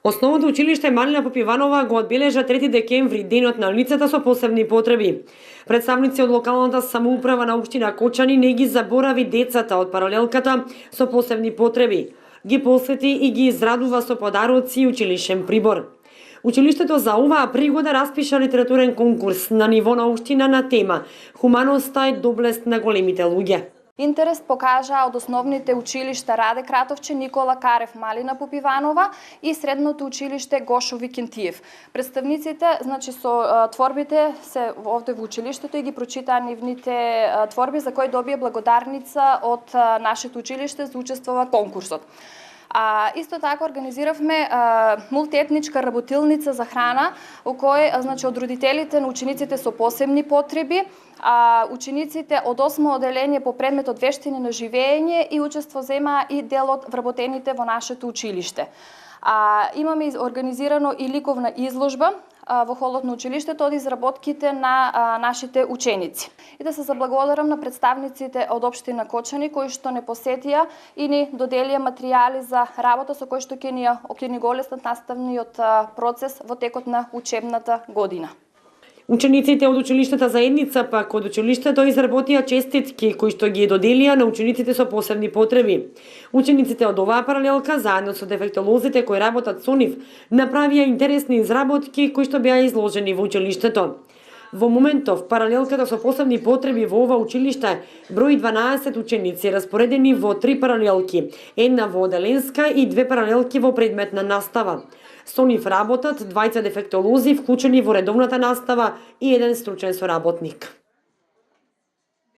Основното училиште Малина Попиванова го одбележа 3 декември, денот на лицата со посебни потреби. Представници од локалната самоуправа на општина Кочани не ги заборави децата од паралелката со посебни потреби. Ги посети и ги израдува со подароци и училишен прибор. Училиштето за оваа пригода распиша литературен конкурс на ниво на општина на тема "Хуманоста е доблест на големите луѓе". Интерес покажа од основните училишта Раде Кратовче, Никола Карев, Малина Попиванова и средното училиште Гошо Викентиев. Представниците, со творбите се овде во училиштето и ги прочитаа нивните творби за кои добија благодарница од нашето училиште за учествува конкурсот. Исто така организиравме мултиетничка работилница за храна, у кој од родителите на учениците со посебни потреби, учениците од 8 оделение по предметот вештини на живење и учество земаа и дел од вработените во нашето училиште. Имаме организирано и ликовна изложба во холот на училиштето од изработките на нашите ученици. И да се заблагодарам на представниците од општина Кочани кои што не посетија и ни доделија материјали за работа со кои што ќе ни го олеснат наставниот процес во текот на учебната година. Учениците од училиштата заедница пак од училиштето изработија честитки кои што ги доделија на учениците со посебни потреби. Учениците од оваа паралелка заедно со дефектолозите кои работат со нив направија интересни изработки кои што беа изложени во училиштето. Во моментов паралелката со посебни потреби во ова училиште брои 12 ученици распоредени во 3 паралелки, една во оделенска и 2 паралелки во предметна настава. Со нив работат двајца дефектолози вклучени во редовната настава и еден стручен соработник.